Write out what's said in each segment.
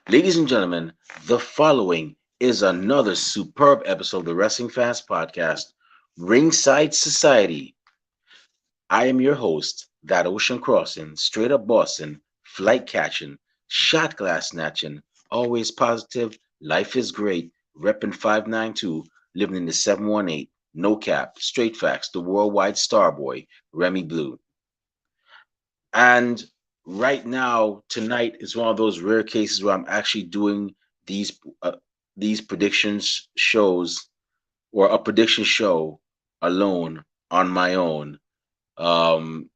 Ladies and gentlemen, the following is another superb episode of the Wrestling Fans Podcast, Ringside Society. I am your host, that ocean crossing, straight up Boston, flight catching, shot glass snatching, always positive, life is great, repping 592, living in the 718, no cap, straight facts, the worldwide starboy, Remy Blue. And right now, tonight is one of those rare cases where I'm actually doing these these predictions shows or a prediction show alone on my own. Um,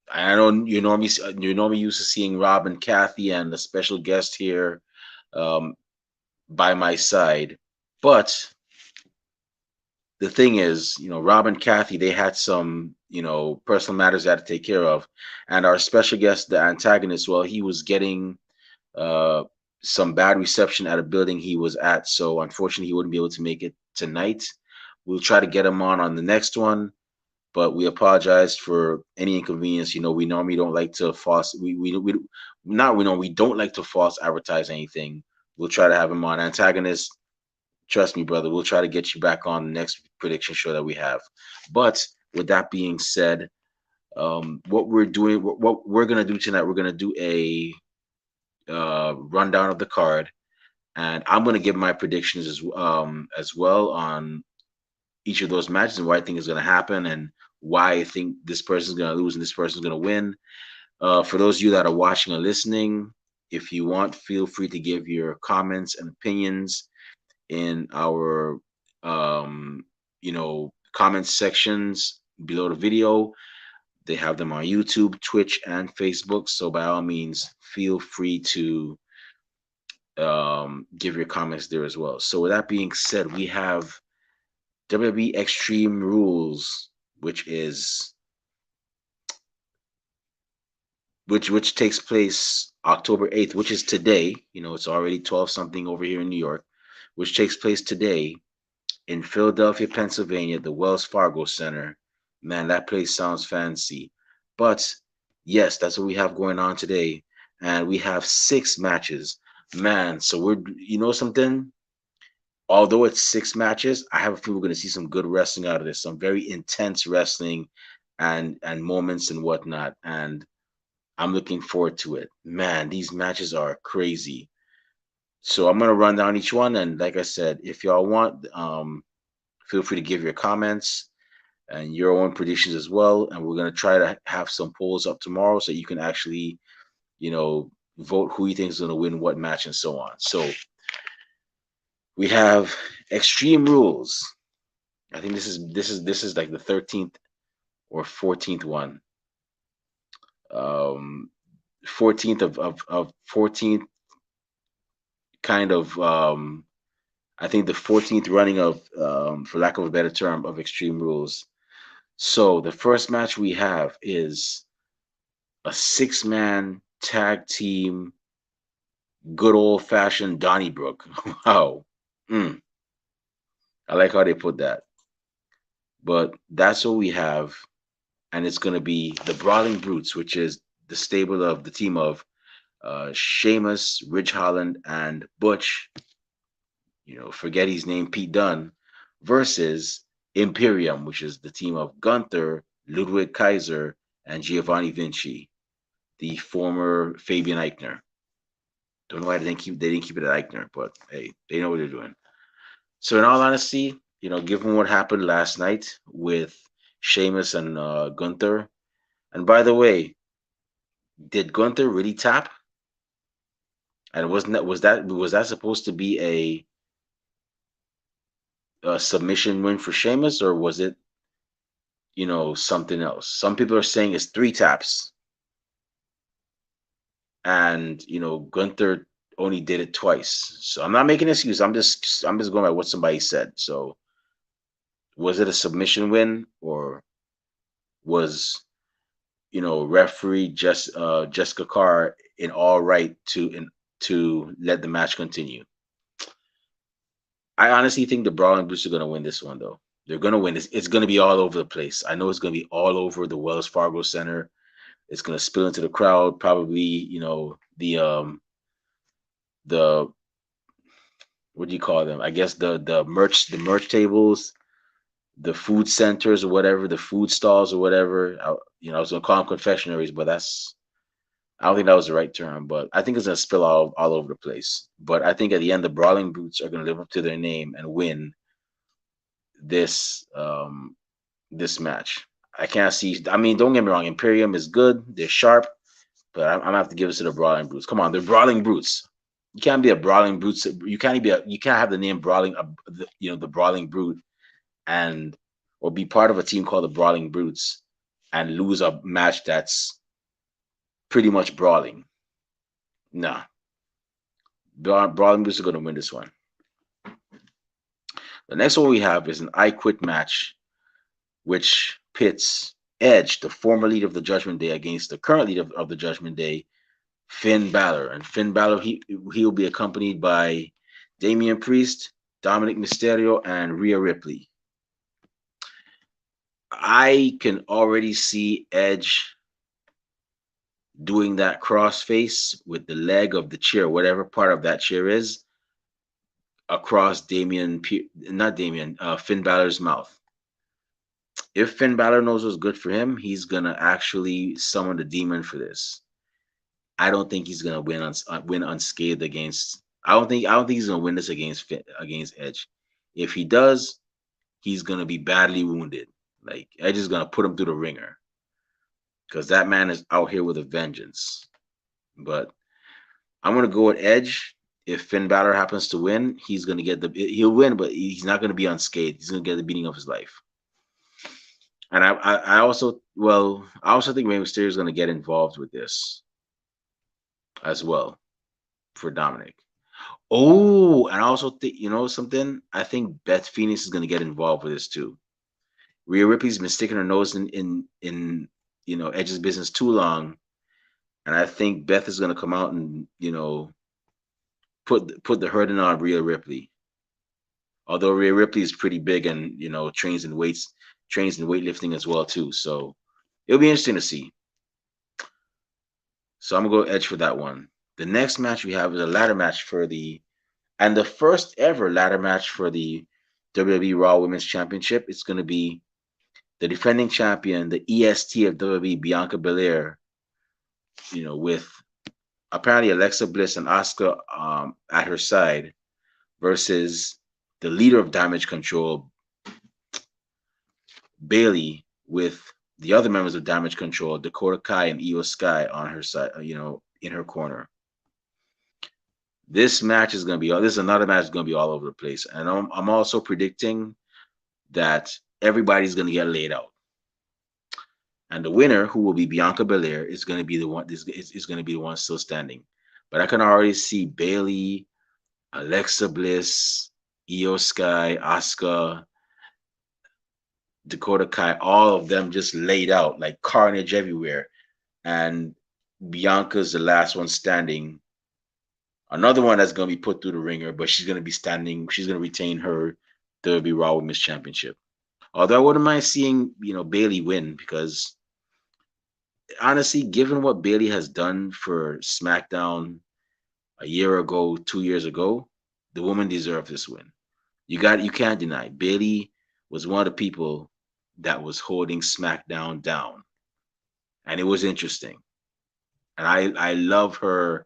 I know you're normally used to seeing Rob and Kathy and the special guest here um, by my side, but the thing is, Rob and Kathy, they had some, personal matters they had to take care of. And our special guest, the antagonist, well, he was getting uh, some bad reception at a building he was at. So unfortunately, he wouldn't be able to make it tonight. We'll try to get him on the next one, but we apologize for any inconvenience. We normally don't like to false, we not, we don't like to false advertise anything. We'll try to have him on. Antagonist, trust me, brother, we'll try to get you back on the next prediction show that we have. But with that being said, what we're gonna do tonight, we're gonna do a rundown of the card, and I'm gonna give my predictions as well on each of those matches and what I think is gonna happen and why I think this person's gonna lose and this person's gonna win. For those of you that are watching or listening, if you want, feel free to give your comments and opinions in our comment sections below the video. They have them on YouTube, Twitch, and Facebook. So by all means, feel free to give your comments there as well. So with that being said, we have WWE Extreme Rules, which takes place October 8th, which is today. It's already 12 something over here in New York, which takes place today in Philadelphia, Pennsylvania, the Wells Fargo Center. Man, that place sounds fancy. But yes, that's what we have going on today. And we have 6 matches. Man, so something? Although it's 6 matches, I have a feeling we're going to see some good wrestling out of this, some very intense wrestling and moments and whatnot. And I'm looking forward to it. Man, these matches are crazy. So I'm gonna run down each one, and like I said, if y'all want, feel free to give your comments and your own predictions as well. And we're gonna try to have some polls up tomorrow so you can actually, vote who you think is gonna win what match and so on. So we have Extreme Rules. I think this is like the 13th or 14th one. 14th of 14th kind of I think the 14th running of, for lack of a better term, of Extreme Rules. So the first match we have is a 6-man tag team, good old fashioned Donnybrook. Wow. Mm, I like how they put that. But that's what we have. And it's going to be the Brawling Brutes, which is the stable of the team of Sheamus, Ridge Holland, and Butch. Forget his name, Pete Dunne, versus Imperium, which is the team of Gunther, Ludwig Kaiser, and Giovanni Vinci, the former Fabian Eichner. Don't know why they didn't keep it at Eichner, but hey, they know what they're doing. So in all honesty, given what happened last night with Sheamus and Gunther, and by the way, did Gunther really tap? And was that supposed to be a submission win for Sheamus, or was it something else? Some people are saying it's 3 taps, and Gunther only did it twice. So I'm not making an excuse. I'm just going by what somebody said. So was it a submission win, or was referee Jessica Carr in all right to let the match continue? I honestly think the Brawling Brutes are going to win this one, though. They're going to win this. It's going to be all over the place. I know it's going to be all over the Wells Fargo Center. It's going to spill into the crowd. Probably, the what do you call them? I guess the merch tables, the food centers or whatever, the food stalls or whatever. I was gonna call them confectionaries, but I don't think that was the right term. But I think it's gonna spill all over the place. But I think at the end, the Brawling Brutes are gonna live up to their name and win this match. I can't see. I mean, don't get me wrong. Imperium is good. They're sharp, but I'm gonna have to give it to the Brawling Brutes. Come on, they're Brawling Brutes. You can't be a Brawling Brutes. You can't have the name Brawling. The Brawling Brute and or be part of a team called the Brawling Brutes and lose a match that's pretty much brawling. Nah, Brawling Brutes are gonna win this one. The next one we have is an I Quit match, which pits Edge, the former leader of the Judgment Day, against the current leader of the Judgment Day, Finn Balor. And Finn Balor, he'll be accompanied by Damian Priest, Dominic Mysterio, and Rhea Ripley. I can already see Edge doing that crossface with the leg of the chair, whatever part of that chair is, across Finn Balor's mouth. If Finn Balor knows what's good for him, he's gonna actually summon the demon for this. I don't think he's gonna win unscathed against. I don't think he's gonna win this against Edge. If he does, he's gonna be badly wounded. Like Edge is gonna put him through the ringer because that man is out here with a vengeance. But I'm gonna go with Edge. If Finn Balor happens to win, he'll win, but he's not gonna be unscathed. He's gonna get the beating of his life. And I also think Rey Mysterio is gonna get involved with this as well for Dominic. Oh, and I also think something. I think Beth Phoenix is gonna get involved with this too. Rhea Ripley's been sticking her nose in Edge's business too long, and I think Beth is gonna come out and put the hurting on Rhea Ripley. Although Rhea Ripley is pretty big and trains in weightlifting as well too, so it'll be interesting to see. So I'm gonna go Edge for that one. The next match we have is a ladder match and the first ever ladder match for the WWE Raw Women's Championship. It's gonna be the defending champion, the EST of WWE, Bianca Belair, with apparently Alexa Bliss and Asuka at her side, versus the leader of Damage Control, Bayley, with the other members of Damage Control, Dakota Kai and Io Sky on her side, in her corner. This is another match that's gonna be all over the place, and I'm also predicting that everybody's gonna get laid out, and the winner, who will be Bianca Belair, is gonna be the one. Is gonna be the one still standing. But I can already see Bayley, Alexa Bliss, Io Sky, Asuka, Dakota Kai, all of them just laid out like carnage everywhere, and Bianca's the last one standing. Another one that's going to be put through the ringer, but she's going to be standing. She's going to retain her WWE Raw Women's Championship. Although I wouldn't mind seeing, Bayley win, because honestly, given what Bayley has done for SmackDown a year ago, 2 years ago, the woman deserves this win. You can't deny Bayley was one of the people that was holding SmackDown down, and it was interesting. And I love her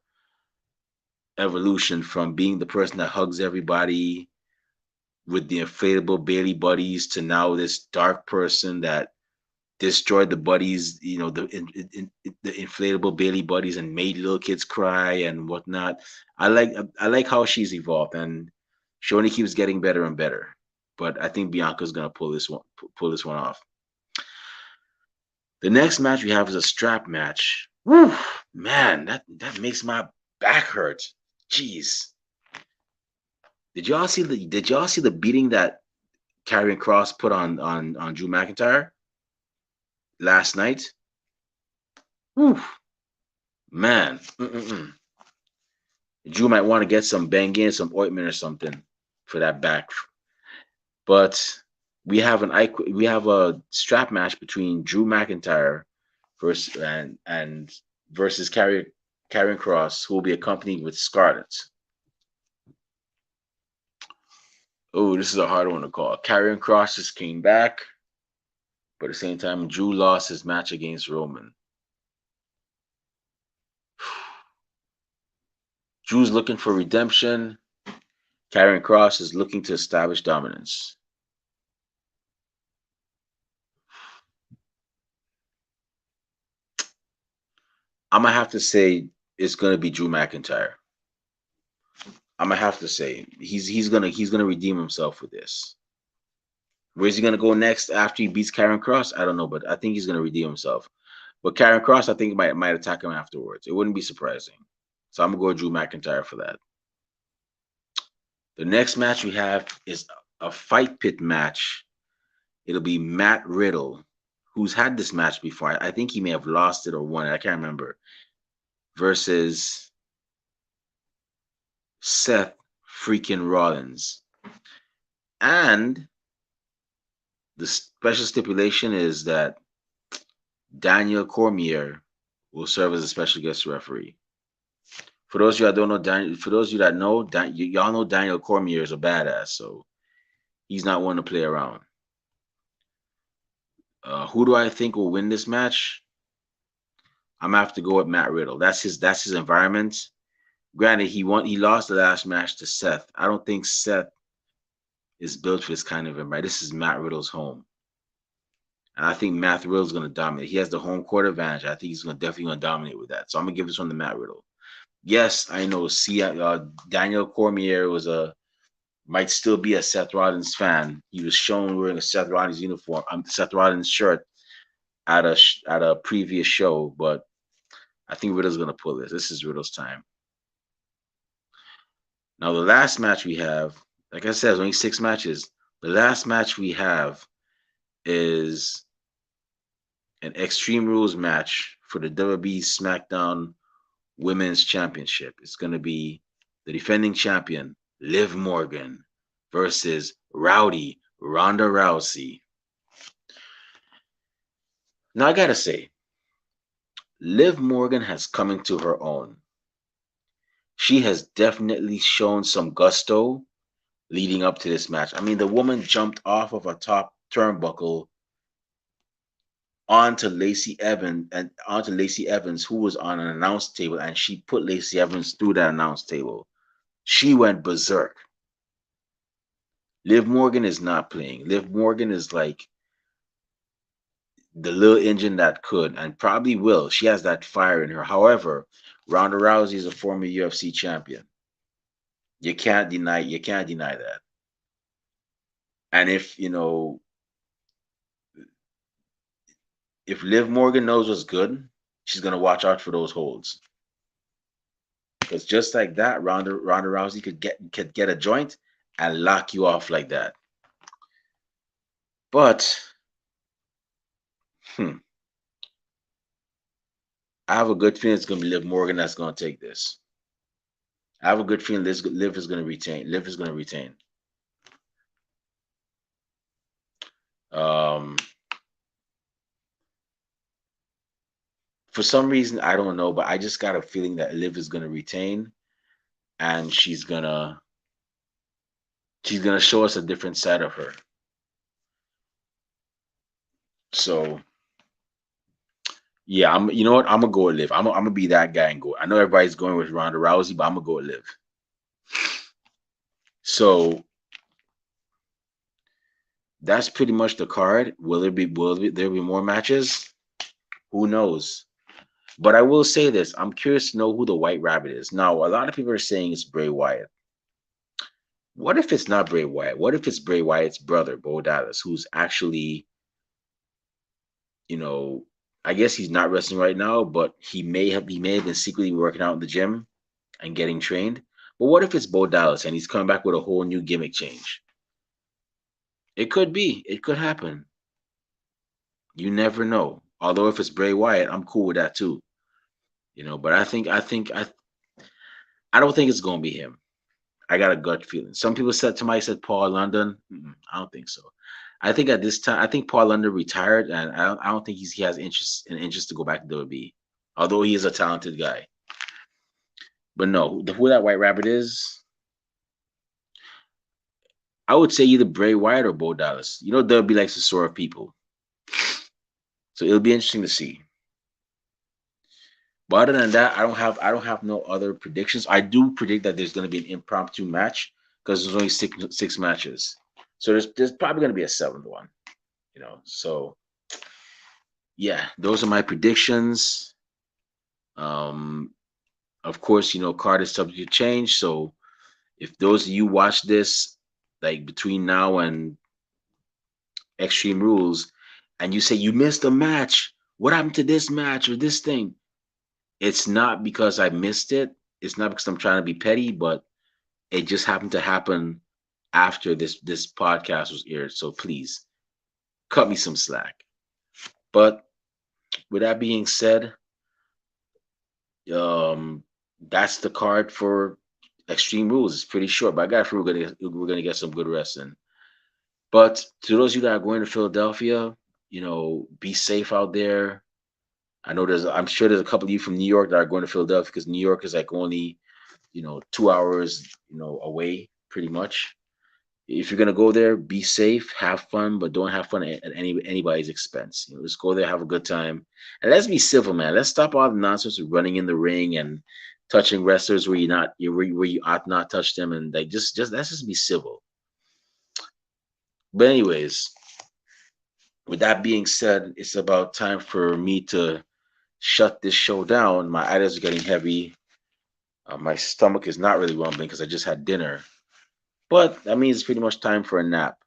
evolution from being the person that hugs everybody with the inflatable Bayley buddies to now this dark person that destroyed the buddies, the inflatable Bayley buddies, and made little kids cry and whatnot. I like how she's evolved, and she only keeps getting better and better. But I think Bianca's gonna pull this one off. The next match we have is a strap match. Woo, man, that makes my back hurt. Jeez. Did y'all see the beating that Karrion Kross put on Drew McIntyre last night? Woo, man. Drew might want to get some Bengay, some ointment or something for that back. But we have a strap match between Drew McIntyre versus Karrion Kross, who will be accompanied with Scarlett. Oh, this is a hard one to call. Karrion Kross just came back, but at the same time, Drew lost his match against Roman. Drew's looking for redemption. Karrion Kross is looking to establish dominance. I'm gonna have to say it's gonna be Drew McIntyre. I'm gonna have to say he's gonna redeem himself with this. Where's he gonna go next after he beats Karrion Kross? I don't know, but I think he's gonna redeem himself. But Karrion Kross, I think might attack him afterwards. It wouldn't be surprising. So I'm gonna go with Drew McIntyre for that. The next match we have is a fight pit match. It'll be Matt Riddle, who's had this match before. I think he may have lost it or won it. I can't remember. Versus Seth freaking Rollins. And the special stipulation is that Daniel Cormier will serve as a special guest referee. For those of you that don't know, for those of you that know, y'all know Daniel Cormier is a badass, so he's not one to play around. Who do I think will win this match? I'm gonna have to go with Matt Riddle. That's his environment. Granted, he lost the last match to Seth. I don't think Seth is built for this kind of environment. This is Matt Riddle's home. And I think Matt Riddle's gonna dominate. He has the home court advantage. I think he's definitely gonna dominate with that. So I'm gonna give this one to Matt Riddle. Yes, I know. Daniel Cormier might still be a Seth Rollins fan. He was shown wearing a Seth Rollins uniform, Seth Rollins shirt at a previous show, but I think Riddle's gonna pull this. This is Riddle's time. Now the last match we have, like I said, there's only 6 matches. The last match we have is an Extreme Rules match for the WWE SmackDown Women's Championship. It's gonna be the defending champion Liv Morgan versus Rowdy Ronda Rousey. Now I gotta say, Liv Morgan has come into her own. She has definitely shown some gusto leading up to this match. I mean, the woman jumped off of a top turnbuckle onto Lacey Evans, who was on an announce table, and she put Lacey Evans through that announce table. She went berserk. Liv Morgan is not playing. Liv Morgan is like the little engine that could and probably will. She has that fire in her. However, Ronda Rousey is a former UFC champion. You can't deny that. And if Liv Morgan knows what's good, she's gonna watch out for those holds. Because just like that, Ronda Rousey could get a joint and lock you off like that. But I have a good feeling it's gonna be Liv Morgan that's gonna take this. I have a good feeling Liv is gonna retain. Liv is gonna retain. For some reason, I don't know, but I just got a feeling that Liv is gonna retain, and she's gonna show us a different side of her. So yeah, you know what? I'm gonna go with Liv. I'm gonna be that guy and go. I know everybody's going with Ronda Rousey, but I'm gonna go with Liv. So that's pretty much the card. Will there be more matches? Who knows? But I will say this: I'm curious to know who the White Rabbit is. Now, a lot of people are saying it's Bray Wyatt. What if it's not Bray Wyatt? What if it's Bray Wyatt's brother, Bo Dallas, who's actually, I guess he's not wrestling right now, but he may have been secretly working out in the gym and getting trained. But what if it's Bo Dallas and he's coming back with a whole new gimmick change? It could be. It could happen. You never know. Although if it's Bray Wyatt, I'm cool with that too. But I don't think it's gonna be him. I got a gut feeling. Somebody said Paul London. I don't think so. I think at this time, I think Paul London retired, and I don't think he has interest to go back to WWE. Although he is a talented guy. But no, who that White Rabbit is, I would say either Bray Wyatt or Bo Dallas. You know, they'll be like the sort of people. So it'll be interesting to see. But other than that, I don't have no other predictions. I do predict that there's going to be an impromptu match because there's only six matches. So there's probably going to be a seventh one. So yeah, those are my predictions. Um, of course, card is subject to change. So if those of you watch this like between now and Extreme Rules, and you say you missed a match, what happened to this match or this thing? It's not because I missed it. It's not because I'm trying to be petty, but it just happened to happen after this podcast was aired. So please cut me some slack. But with that being said, um, that's the card for Extreme Rules. It's pretty short, but I got we're gonna get some good wrestling. But to those of you that are going to Philadelphia, be safe out there. I'm sure there's a couple of you from New York that are going to Philadelphia because New York is like only 2 hours away pretty much. If you're gonna go there, be safe, have fun, but don't have fun at anybody's expense. Just go there, have a good time, and let's be civil, man. Let's stop all the nonsense of running in the ring and touching wrestlers where you ought not touch them, and like just let's just be civil. But anyways, with that being said, it's about time for me to shut this show down. My eyelids are getting heavy. My stomach is not really rumbling because I just had dinner, but that means it's pretty much time for a nap.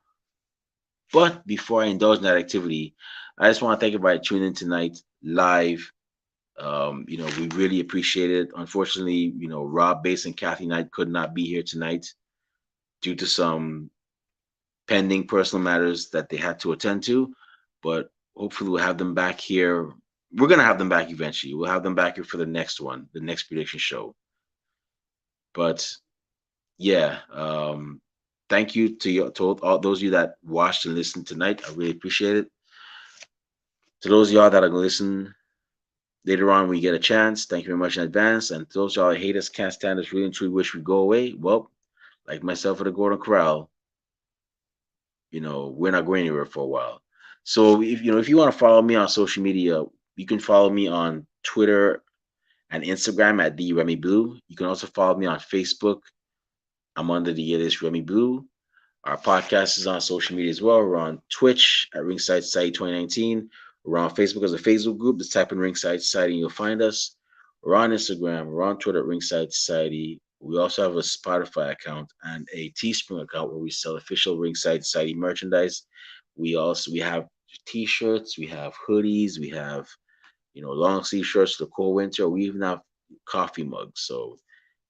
But before I indulge in that activity, I just want to thank everybody tuning in tonight live. We really appreciate it. Unfortunately, Rob Bass and Kathy Knight could not be here tonight due to some pending personal matters that they had to attend to. But hopefully, we'll have them back here. We're gonna have them back eventually. We'll have them back here for the next one, the next prediction show. But yeah, thank you to all those of you that watched and listened tonight. I really appreciate it. To those of y'all that are gonna listen later on when you get a chance, thank you very much in advance. And to those of y'all that hate us, can't stand us, really and truly wish we go away. Well, like myself at the Gordon Corral, we're not going anywhere for a while. So if you want to follow me on social media, you can follow me on Twitter and Instagram at the Remy Blue. You can also follow me on Facebook. I'm under the alias Remy Blue. Our podcast is on social media as well. We're on Twitch at Ringside Society 2019. We're on Facebook as a Facebook group. Just type in Ringside Society and you'll find us. We're on Instagram. We're on Twitter at Ringside Society. We also have a Spotify account and a Teespring account where we sell official Ringside Society merchandise. We have T-shirts, we have hoodies, we have long sleeve shirts for the cold winter. We even have coffee mugs. So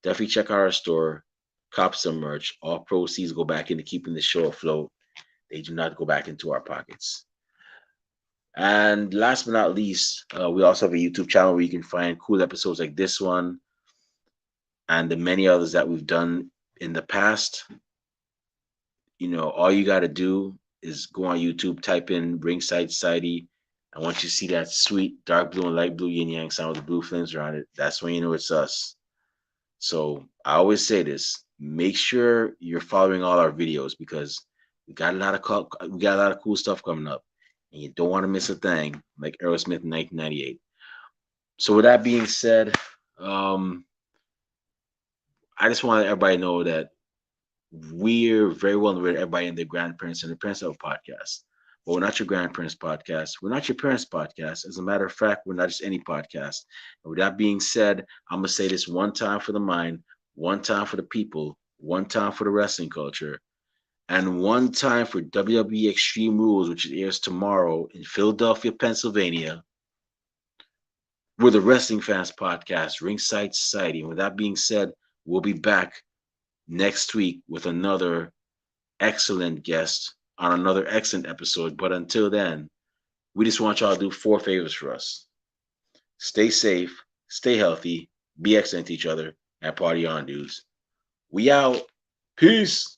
definitely check out our store, cop some merch. All proceeds go back into keeping the show afloat. They do not go back into our pockets. And last but not least, we also have a YouTube channel where you can find cool episodes like this one and the many others that we've done in the past. All you got to do is go on YouTube, type in Ringside Society. And once you see that sweet dark blue and light blue yin yang sign with the blue flames around it, that's when you know it's us. So I always say this: make sure you're following all our videos because we got a lot of cool stuff coming up, and you don't want to miss a thing like Aerosmith in 1998. So with that being said, I just want to let everybody know that we're very well aware everybody and their grandparents and their parents have a podcast. But we're not your grandparents' podcast. We're not your parents' podcast. As a matter of fact, we're not just any podcast. And with that being said, I'm gonna say this one time for the mind, one time for the people, one time for the wrestling culture, and one time for WWE Extreme Rules, which airs tomorrow in Philadelphia, Pennsylvania. We're the Wrestling Fans Podcast, Ringside Society. And with that being said, we'll be back next week with another excellent guest on another excellent episode. But until then, we just want y'all to do four favors for us. Stay safe, stay healthy, be excellent to each other, and party on, dudes. We out. Peace.